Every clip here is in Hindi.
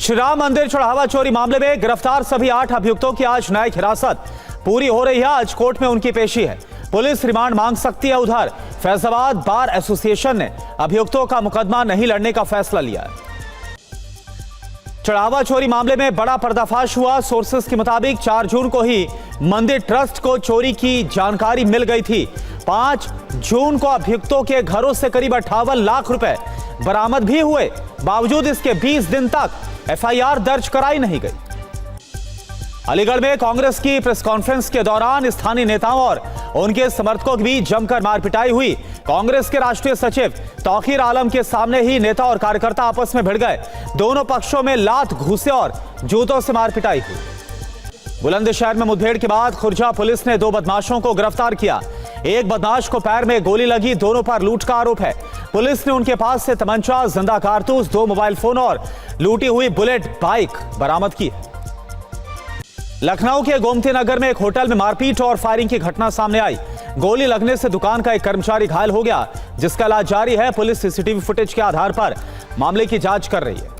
श्री राम मंदिर चढ़ावा चोरी मामले में गिरफ्तार सभी 8 अभियुक्तों की आज न्यायिक हिरासत पूरी हो रही है। आज कोर्ट में उनकी पेशी है। पुलिस रिमांड मांग सकती है। उधर फैजाबाद बार एसोसिएशन ने अभियुक्तों का मुकदमा नहीं लड़ने का फैसला लिया है। चढ़ावा चोरी मामले में बड़ा पर्दाफाश हुआ। सोर्सेस के मुताबिक 4 जून को ही मंदिर ट्रस्ट को चोरी की जानकारी मिल गई थी। 5 जून को अभियुक्तों के घरों से करीब 58 लाख रुपए बरामद भी हुए। बावजूद इसके 20 दिन तक एफआईआर दर्ज कराई नहीं गई। अलीगढ़ में कांग्रेस की प्रेस कॉन्फ्रेंस के दौरान स्थानीय नेताओं और उनके समर्थकों के बीच जमकर मारपिटाई हुई। कांग्रेस के राष्ट्रीय सचिव तौकीर आलम के सामने ही नेता और कार्यकर्ता आपस में भिड़ गए। दोनों पक्षों में लात, घूंसे और जूतों से मारपिटाई हुई। बुलंदशहर में मुठभेड़ के बाद खुर्जा पुलिस ने 2 बदमाशों को गिरफ्तार किया। एक बदमाश को पैर में गोली लगी। दोनों पर लूट का आरोप है। पुलिस ने उनके पास से तमंचा, जिंदा कारतूस, 2 मोबाइल फोन और लूटी हुई बुलेट बाइक बरामद की। लखनऊ के गोमती नगर में एक होटल में मारपीट और फायरिंग की घटना सामने आई। गोली लगने से दुकान का एक कर्मचारी घायल हो गया, जिसका इलाज जारी है। पुलिस सीसीटीवी फुटेज के आधार पर मामले की जांच कर रही है।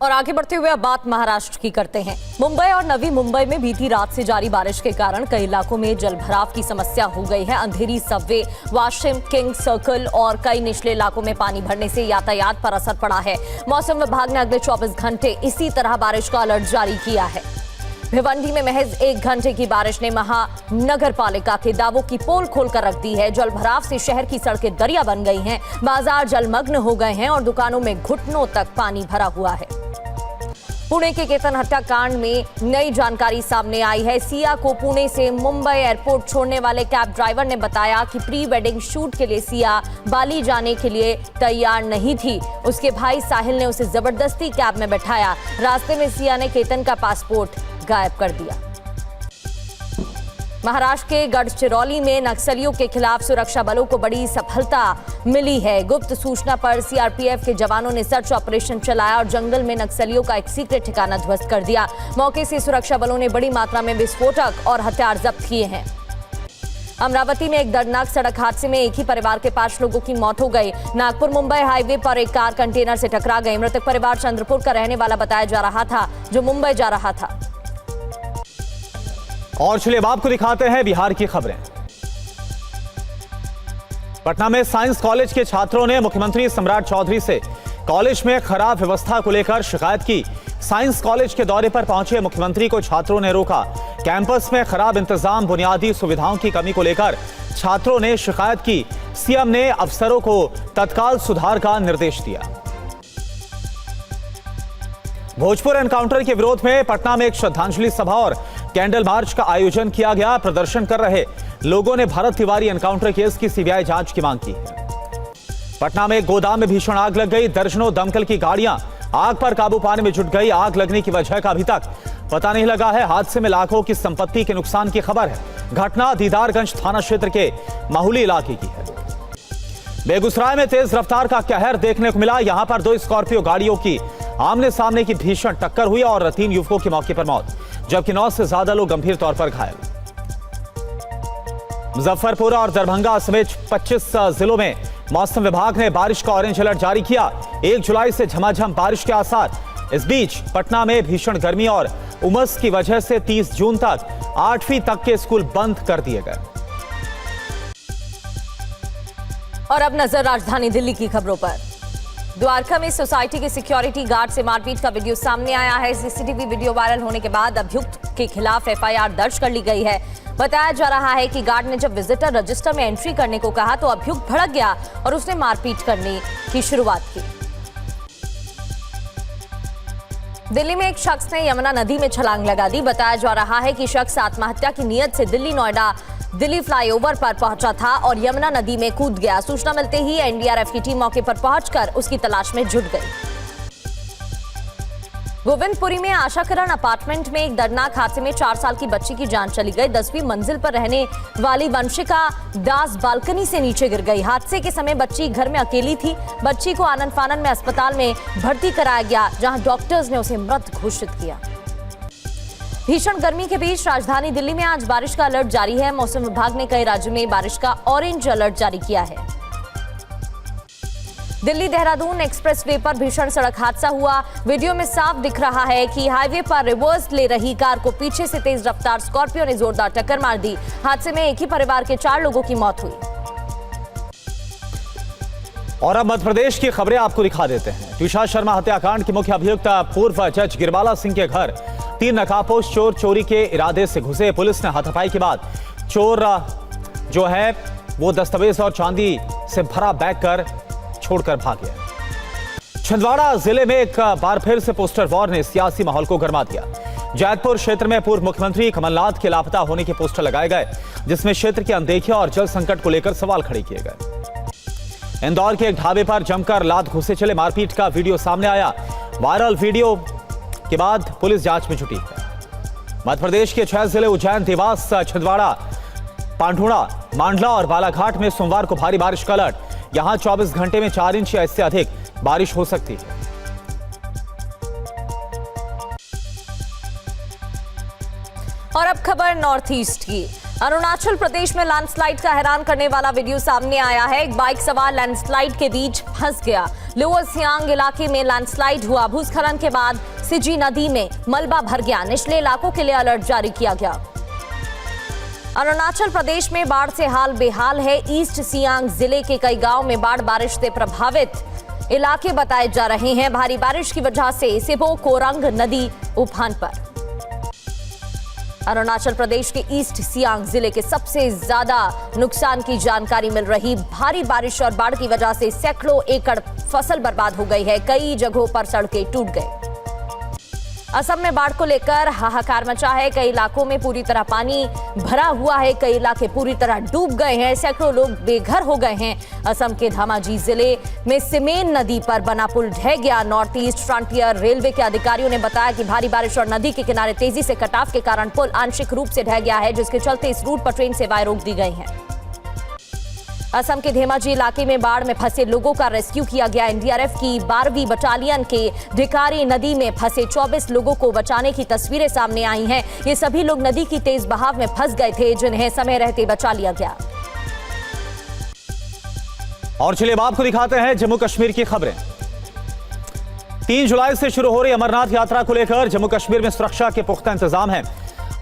और आगे बढ़ते हुए अब बात महाराष्ट्र की करते हैं। मुंबई और नवी मुंबई में बीती रात से जारी बारिश के कारण कई इलाकों में जलभराव की समस्या हो गई है। अंधेरी, सबवे, वाशिम, किंग सर्कल और कई निचले इलाकों में पानी भरने से यातायात पर असर पड़ा है। मौसम विभाग ने अगले 24 घंटे इसी तरह बारिश का अलर्ट जारी किया है। भिवंडी में महज 1 घंटे की बारिश ने महानगर पालिका के दावों की पोल खोलकर रख दी है। जलभराव से शहर की सड़कें दरिया बन गई हैं, बाजार जलमग्न हो गए हैं और दुकानों में घुटनों तक पानी भरा हुआ है। पुणे के केतन हत्याकांड में नई जानकारी सामने आई है। सिया को पुणे से मुंबई एयरपोर्ट छोड़ने वाले कैब ड्राइवर ने बताया कि प्री वेडिंग शूट के लिए सिया बाली जाने के लिए तैयार नहीं थी। उसके भाई साहिल ने उसे जबरदस्ती कैब में बैठाया। रास्ते में सिया ने केतन का पासपोर्ट गायब कर दिया। महाराष्ट्र के गढ़चिरौली में नक्सलियों के खिलाफ सुरक्षा बलों को बड़ी सफलता मिली है। गुप्त सूचना पर सीआरपीएफ के जवानों ने सर्च ऑपरेशन चलाया और जंगल में नक्सलियों का एक सीक्रेट ठिकाना ध्वस्त कर दिया। मौके से सुरक्षा बलों ने बड़ी मात्रा में विस्फोटक और हथियार जब्त किए हैं। अमरावती में एक दर्दनाक सड़क हादसे में एक ही परिवार के 5 लोगों की मौत हो गई। नागपुर मुंबई हाईवे पर एक कार कंटेनर से टकरा गई। मृतक परिवार चंद्रपुर का रहने वाला बताया जा रहा था, जो मुंबई जा रहा था। और चलिए अब आपको दिखाते हैं बिहार की खबरें। पटना में साइंस कॉलेज के छात्रों ने मुख्यमंत्री सम्राट चौधरी से कॉलेज में खराब व्यवस्था को लेकर शिकायत की। साइंस कॉलेज के दौरे पर पहुंचे मुख्यमंत्री को छात्रों ने रोका। कैंपस में खराब इंतजाम, बुनियादी सुविधाओं की कमी को लेकर छात्रों ने शिकायत की। सीएम ने अफसरों को तत्काल सुधार का निर्देश दिया। भोजपुर एनकाउंटर के विरोध में पटना में एक श्रद्धांजलि सभा और कैंडल मार्च का आयोजन किया गया। प्रदर्शन कर रहे लोगों ने भारत तिवारी एनकाउंटर केस की सीबीआई जांच की मांग की। पटना में एक गोदाम में भीषण आग लग गई। दर्जनों दमकल की गाड़ियां आग पर काबू पाने में जुट गई। आग लगने की वजह का अभी तक पता नहीं लगा है। हादसे में लाखों की संपत्ति के नुकसान की खबर है। घटना दीदारगंज थाना क्षेत्र के माहौली इलाके की है। बेगूसराय में तेज रफ्तार का कहर देखने को मिला। यहां पर 2 स्कॉर्पियो गाड़ियों की आमने सामने की भीषण टक्कर हुई और 3 युवकों की मौके पर मौत, जबकि 9 से ज्यादा लोग गंभीर तौर पर घायल। मुजफ्फरपुर और दरभंगा समेत 25 जिलों में मौसम विभाग ने बारिश का ऑरेंज अलर्ट जारी किया। 1 जुलाई से झमाझम बारिश के आसार। इस बीच पटना में भीषण गर्मी और उमस की वजह से 30 जून तक 8वीं तक के स्कूल बंद कर दिए गए। और अब नजर राजधानी दिल्ली की खबरों पर। द्वारका में सोसाइटी के सिक्योरिटी गार्ड से मारपीट का वीडियो सामने आया है। सीसीटीवी वीडियो वायरल होने के बाद अभियुक्त के खिलाफ एफआईआर दर्ज कर ली गई है। बताया जा रहा है कि गार्ड ने जब विजिटर रजिस्टर में एंट्री करने को कहा तो अभियुक्त भड़क गया और उसने मारपीट करने की शुरुआत की। दिल्ली में एक शख्स ने यमुना नदी में छलांग लगा दी। बताया जा रहा है कि शख्स आत्महत्या की नीयत से दिल्ली नोएडा दिल्ली फ्लाईओवर पर पहुंचा था और यमुना नदी में कूद गया। सूचना मिलते ही एनडीआरएफ की टीम मौके पर पहुंचकर उसकी तलाश में जुट गई। गोविंदपुरी में आशाकिरण अपार्टमेंट में एक दर्दनाक हादसे में 4 साल की बच्ची की जान चली गई। 10वीं मंजिल पर रहने वाली वंशिका दास बालकनी से नीचे गिर गई। हादसे के समय बच्ची घर में अकेली थी। बच्ची को आनन फानन में अस्पताल में भर्ती कराया गया, जहां डॉक्टर्स ने उसे मृत घोषित किया। भीषण गर्मी के बीच राजधानी दिल्ली में आज बारिश का अलर्ट जारी है। मौसम विभाग ने कई राज्यों में बारिश का ऑरेंज अलर्ट जारी किया है। दिल्ली देहरादून एक्सप्रेसवे पर भीषण सड़क हादसा हुआ। वीडियो में साफ दिख रहा है कि हाईवे पर रिवर्स ले रही कार को पीछे से तेज रफ्तार स्कॉर्पियो ने जोरदार टक्कर मार दी। हादसे में एक ही परिवार के 4 लोगों की मौत हुई। और अब मध्य प्रदेश की खबरें आपको दिखा देते हैं। तुषार शर्मा हत्याकांड के मुख्य अभियुक्त पूर्व जज गिरबाला सिंह के घर 3 नकाबपोश चोर चोरी के इरादे से घुसे। पुलिस ने हाथापाई के बाद चोर जो है वो दस्तावेज और चांदी से भरा बैग कर छोड़कर भाग गया। छिंदवाड़ा जिले में एक बार फिर से पोस्टर वॉर ने सियासी माहौल को गर्मा दिया। जैतपुर क्षेत्र में पूर्व मुख्यमंत्री कमलनाथ के लापता होने के पोस्टर लगाए गए, जिसमें क्षेत्र की अनदेखी और जल संकट को लेकर सवाल खड़े किए गए। इंदौर के एक ढाबे पर जमकर लात घुसे चले मारपीट का वीडियो सामने आया। वायरल वीडियो के बाद पुलिस जांच में जुटी है। मध्य प्रदेश के 6 जिले उज्जैन, देवास, छिंदवाड़ा, पांढुड़ा, मांडला और बालाघाट में सोमवार को भारी बारिश का अलर्ट। यहां 24 घंटे में 4 इंच या इससे अधिक बारिश हो सकती है। और अब खबर नॉर्थ ईस्ट की। अरुणाचल प्रदेश में लैंडस्लाइड का हैरान करने वाला वीडियो सामने आया है। एक बाइक सवार लैंडस्लाइड के बीच फंस गया। लोअर सियांग इलाके में लैंडस्लाइड हुआ। भूस्खलन के बाद सिजी नदी में मलबा भर गया। निचले इलाकों के लिए अलर्ट जारी किया गया। अरुणाचल प्रदेश में बाढ़ से हाल बेहाल है। ईस्ट सियांग जिले के कई गांव में बाढ़ बारिश से प्रभावित इलाके बताए जा रहे हैं। भारी बारिश की वजह से सिबो कोरंग नदी उफान पर। अरुणाचल प्रदेश के ईस्ट सियांग जिले के सबसे ज्यादा नुकसान की जानकारी मिल रही। भारी बारिश और बाढ़ की वजह से सैकड़ों एकड़ फसल बर्बाद हो गई है। कई जगहों पर सड़कें टूट गई। असम में बाढ़ को लेकर हाहाकार मचा है। कई इलाकों में पूरी तरह पानी भरा हुआ है। कई इलाके पूरी तरह डूब गए हैं। सैकड़ों लोग बेघर हो गए हैं। असम के धामाजी जिले में सिमेन नदी पर बना पुल ढह गया। नॉर्थ ईस्ट फ्रंटियर रेलवे के अधिकारियों ने बताया कि भारी बारिश और नदी के किनारे तेजी से कटाव के कारण पुल आंशिक रूप से ढह गया है, जिसके चलते इस रूट पर ट्रेन सेवाएं रोक दी गई हैं। असम के धेमाजी इलाके में बाढ़ में फंसे लोगों का रेस्क्यू किया गया। एनडीआरएफ की 12वीं बटालियन के ढिकारी नदी में फंसे 24 लोगों को बचाने की तस्वीरें सामने आई हैं। ये सभी लोग नदी की तेज बहाव में फंस गए थे, जिन्हें समय रहते बचा लिया गया। और चलिए अब आपको दिखाते हैं जम्मू कश्मीर की खबरें। 3 जुलाई से शुरू हो रही अमरनाथ यात्रा को लेकर जम्मू कश्मीर में सुरक्षा के पुख्ता इंतजाम है।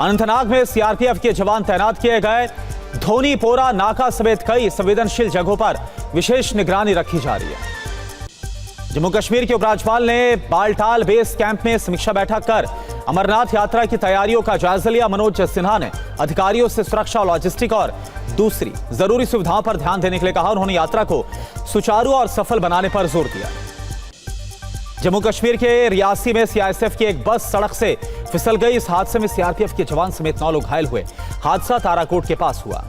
अनंतनाग में सीआरपीएफ के जवान तैनात किए गए। धोनी पोरा नाका समेत कई संवेदनशील जगहों पर विशेष निगरानी रखी जा रही है। जम्मू कश्मीर के उपराज्यपाल ने बालटाल बेस कैंप में समीक्षा बैठक कर अमरनाथ यात्रा की तैयारियों का जायजा लिया। मनोज सिन्हा ने अधिकारियों से सुरक्षा, लॉजिस्टिक और दूसरी जरूरी सुविधाओं पर ध्यान देने के लिए कहा। उन्होंने यात्रा को सुचारू और सफल बनाने पर जोर दिया। जम्मू कश्मीर के रियासी में सीआईएसएफ की एक बस सड़क से फिसल गई। इस हादसे में सीआरपीएफ के जवान समेत 9 लोग घायल हुए। हादसा ताराकोट के पास हुआ।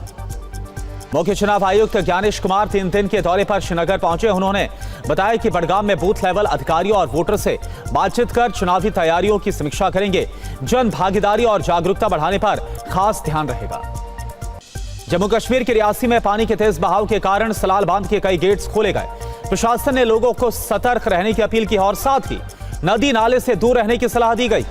मुख्य चुनाव आयुक्त ज्ञानेश कुमार 3 दिन के दौरे पर श्रीनगर पहुंचे। उन्होंने बताया कि बडगाम में बूथ लेवल अधिकारियों और वोटर से बातचीत कर चुनावी तैयारियों की समीक्षा करेंगे। जन भागीदारी और जागरूकता बढ़ाने पर खास ध्यान रहेगा। जम्मू कश्मीर के रियासी में पानी के तेज बहाव के कारण सलाल बांध के कई गेट्स खोले गए। प्रशासन ने लोगों को सतर्क रहने की अपील की और साथ ही नदी नाले से दूर रहने की सलाह दी गई।